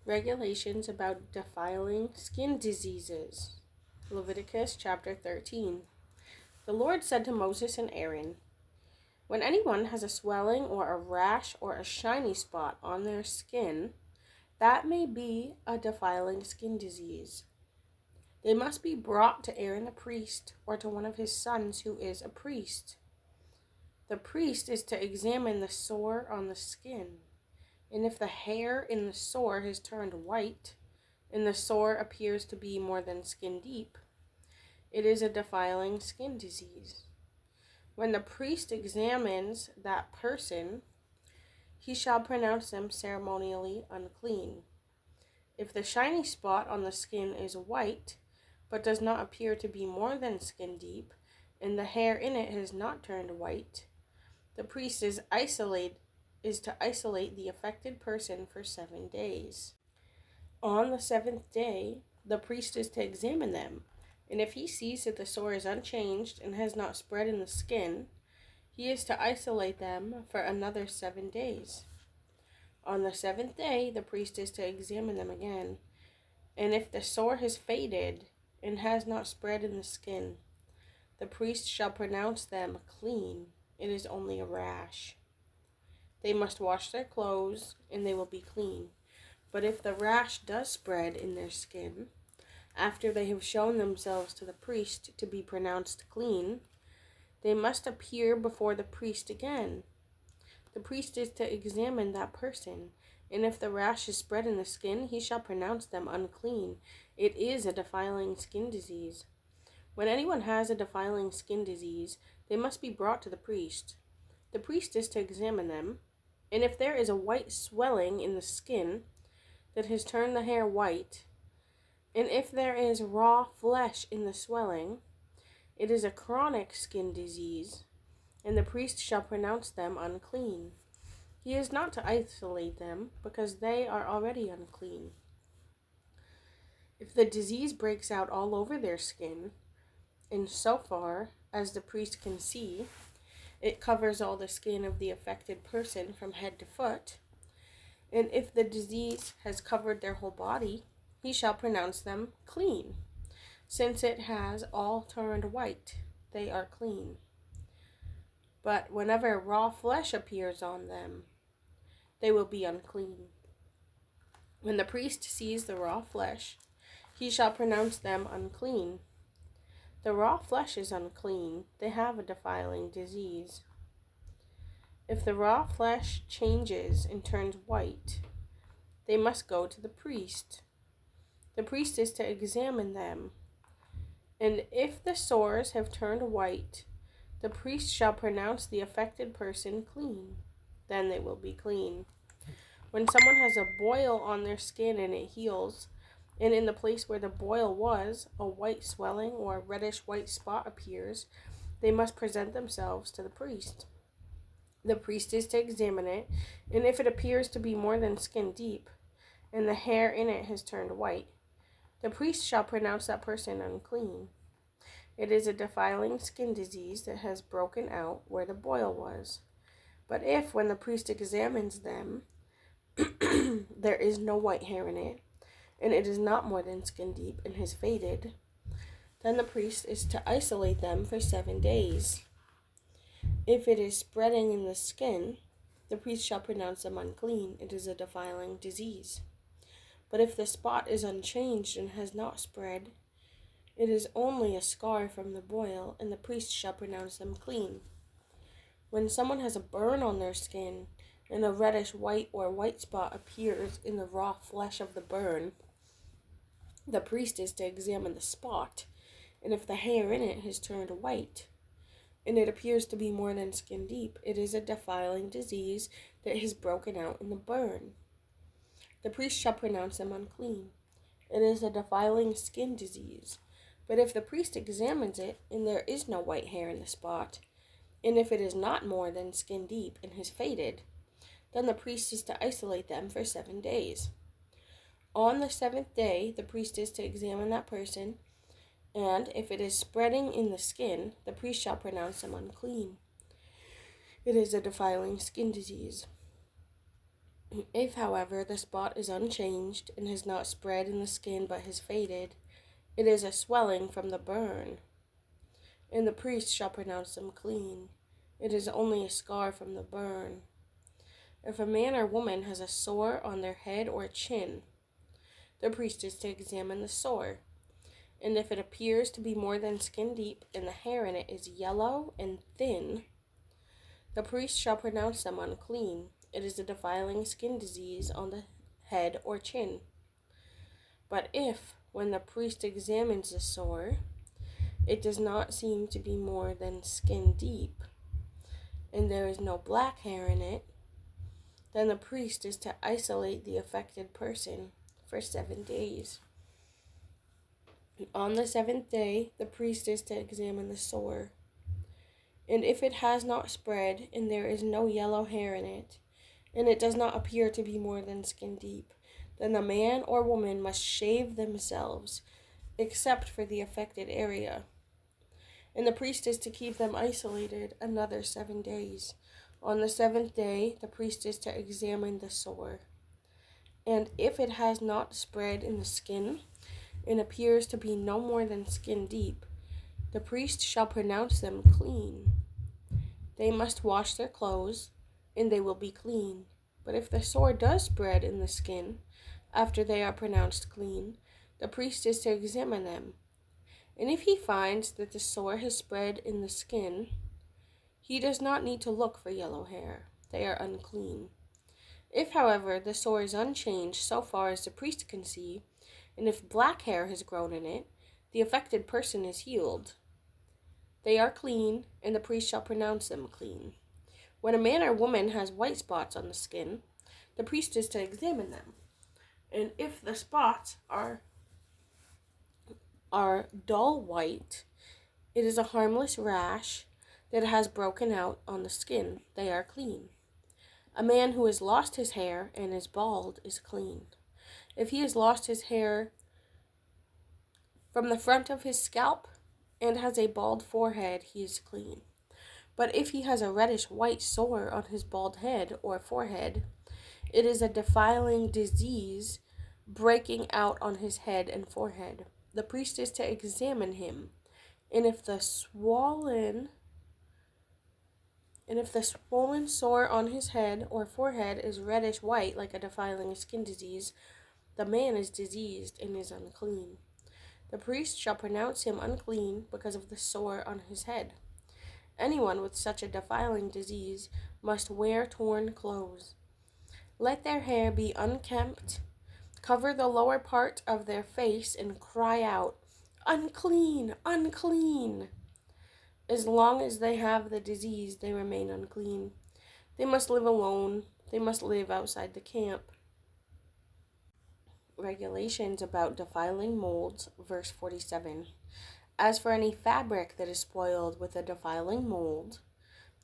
Regulations about defiling skin diseases. Leviticus chapter 13. The Lord said to Moses and Aaron, "When anyone has a swelling or a rash or a shiny spot on their skin, that may be a defiling skin disease. They must be brought to Aaron the priest or to one of his sons who is a priest. The priest is to examine the sore on the skin. And if the hair in the sore has turned white, and the sore appears to be more than skin deep, it is a defiling skin disease. When the priest examines that person, he shall pronounce them ceremonially unclean. If the shiny spot on the skin is white, but does not appear to be more than skin deep, and the hair in it has not turned white, the priest is to isolate the affected person for 7 days. On the 7th day, the priest is to examine them, and if he sees that the sore is unchanged and has not spread in the skin, he is to isolate them for another 7 days. On the 7th day, the priest is to examine them again, and if the sore has faded and has not spread in the skin, the priest shall pronounce them clean. It is only a rash. They must wash their clothes, and they will be clean. But if the rash does spread in their skin, after they have shown themselves to the priest to be pronounced clean, they must appear before the priest again. The priest is to examine that person, and if the rash is spread in the skin, he shall pronounce them unclean. It is a defiling skin disease. When anyone has a defiling skin disease, they must be brought to the priest. The priest is to examine them, and if there is a white swelling in the skin that has turned the hair white, and if there is raw flesh in the swelling, it is a chronic skin disease, and the priest shall pronounce them unclean. He is not to isolate them, because they are already unclean. If the disease breaks out all over their skin, and so far as the priest can see, it covers all the skin of the affected person from head to foot, and if the disease has covered their whole body, he shall pronounce them clean. Since it has all turned white, they are clean. But whenever raw flesh appears on them, they will be unclean. When the priest sees the raw flesh, he shall pronounce them unclean. The raw flesh is unclean. They have a defiling disease. If the raw flesh changes and turns white, they must go to the priest. The priest is to examine them. And if the sores have turned white, the priest shall pronounce the affected person clean. Then they will be clean. When someone has a boil on their skin and it heals, and in the place where the boil was, a white swelling or a reddish-white spot appears, they must present themselves to the priest. The priest is to examine it, and if it appears to be more than skin deep, and the hair in it has turned white, the priest shall pronounce that person unclean. It is a defiling skin disease that has broken out where the boil was. But if, when the priest examines them, there is no white hair in it, and it is not more than skin deep and has faded, then the priest is to isolate them for 7 days. If it is spreading in the skin, the priest shall pronounce them unclean. It is a defiling disease. But if the spot is unchanged and has not spread, it is only a scar from the boil, and the priest shall pronounce them clean. When someone has a burn on their skin, and a reddish white or white spot appears in the raw flesh of the burn, the priest is to examine the spot, and if the hair in it has turned white, and it appears to be more than skin deep, it is a defiling disease that has broken out in the burn. The priest shall pronounce them unclean. It is a defiling skin disease. But if the priest examines it, and there is no white hair in the spot, and if it is not more than skin deep and has faded, then the priest is to isolate them for 7 days. On the 7th day, the priest is to examine that person, and if it is spreading in the skin, the priest shall pronounce them unclean. It is a defiling skin disease. If, however, the spot is unchanged and has not spread in the skin but has faded, it is a swelling from the burn, and the priest shall pronounce them clean. It is only a scar from the burn. If a man or woman has a sore on their head or chin, the priest is to examine the sore. And if it appears to be more than skin deep, and the hair in it is yellow and thin, the priest shall pronounce them unclean. It is a defiling skin disease on the head or chin. But if, when the priest examines the sore, it does not seem to be more than skin deep, and there is no black hair in it, then the priest is to isolate the affected person for 7 days. On the 7th day, the priest is to examine the sore. And if it has not spread, and there is no yellow hair in it, and it does not appear to be more than skin deep, then the man or woman must shave themselves, except for the affected area. And the priest is to keep them isolated another 7 days. On the 7th day, the priest is to examine the sore. And if it has not spread in the skin, and appears to be no more than skin deep, the priest shall pronounce them clean. They must wash their clothes, and they will be clean. But if the sore does spread in the skin, after they are pronounced clean, the priest is to examine them. And if he finds that the sore has spread in the skin, he does not need to look for yellow hair. They are unclean. If, however, the sore is unchanged so far as the priest can see, and if black hair has grown in it, the affected person is healed. They are clean, and the priest shall pronounce them clean. When a man or woman has white spots on the skin, the priest is to examine them. And if the spots are dull white, it is a harmless rash that has broken out on the skin. They are clean. A man who has lost his hair and is bald is clean. If he has lost his hair from the front of his scalp and has a bald forehead, he is clean. But if he has a reddish-white sore on his bald head or forehead, it is a defiling disease breaking out on his head and forehead. The priest is to examine him, and if the swollen sore on his head or forehead is reddish-white like a defiling skin disease, the man is diseased and is unclean. The priest shall pronounce him unclean because of the sore on his head. Anyone with such a defiling disease must wear torn clothes. Let their hair be unkempt, cover the lower part of their face, and cry out, "Unclean, unclean!" As long as they have the disease, they remain unclean. They must live alone. They must live outside the camp. Regulations about defiling molds, verse 47. As for any fabric that is spoiled with a defiling mold,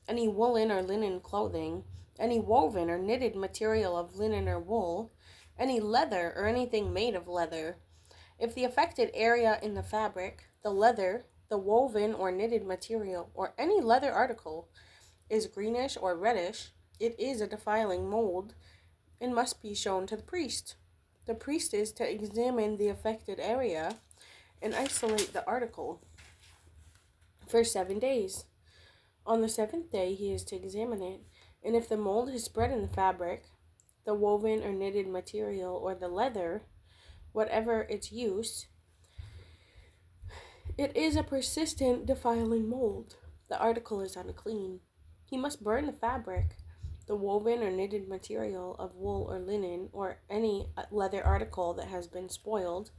any woolen or linen clothing, any woven or knitted material of linen or wool, any leather or anything made of leather, if the affected area in the fabric, the leather, the woven or knitted material, or any leather article is greenish or reddish, it is a defiling mold and must be shown to the priest. The priest is to examine the affected area and isolate the article for 7 days. On the 7th day, he is to examine it, and if the mold has spread in the fabric, the woven or knitted material, or the leather, whatever its use, it is a persistent defiling mold. The article is unclean. He must burn the fabric, the woven or knitted material of wool or linen, or any leather article that has been spoiled,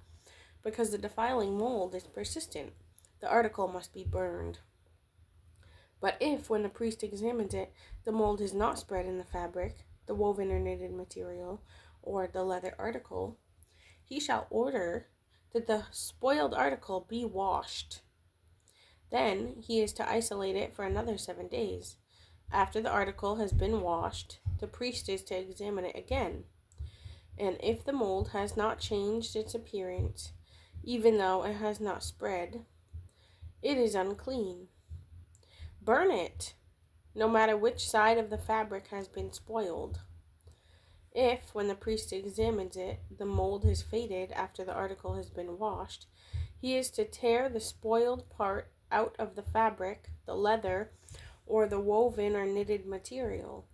because the defiling mold is persistent. The article must be burned. But if, when the priest examines it, the mold has not spread in the fabric, the woven or knitted material, or the leather article, he shall order that the spoiled article be washed. Then he is to isolate it for another 7 days. After the article has been washed, the priest is to examine it again. And if the mold has not changed its appearance, even though it has not spread, it is unclean. Burn it, no matter which side of the fabric has been spoiled. If, when the priest examines it, the mold has faded after the article has been washed, he is to tear the spoiled part out of the fabric, the leather, or the woven or knitted material.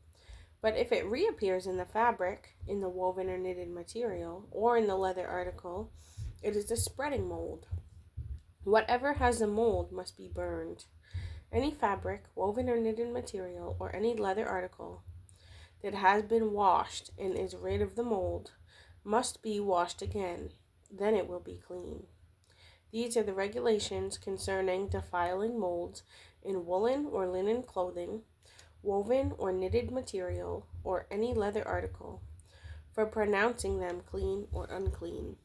But if it reappears in the fabric, in the woven or knitted material, or in the leather article, it is a spreading mold. Whatever has a mold must be burned. Any fabric, woven or knitted material, or any leather article that has been washed and is rid of the mold must be washed again. Then it will be clean. These are the regulations concerning defiling molds in woolen or linen clothing, woven or knitted material, or any leather article, for pronouncing them clean or unclean.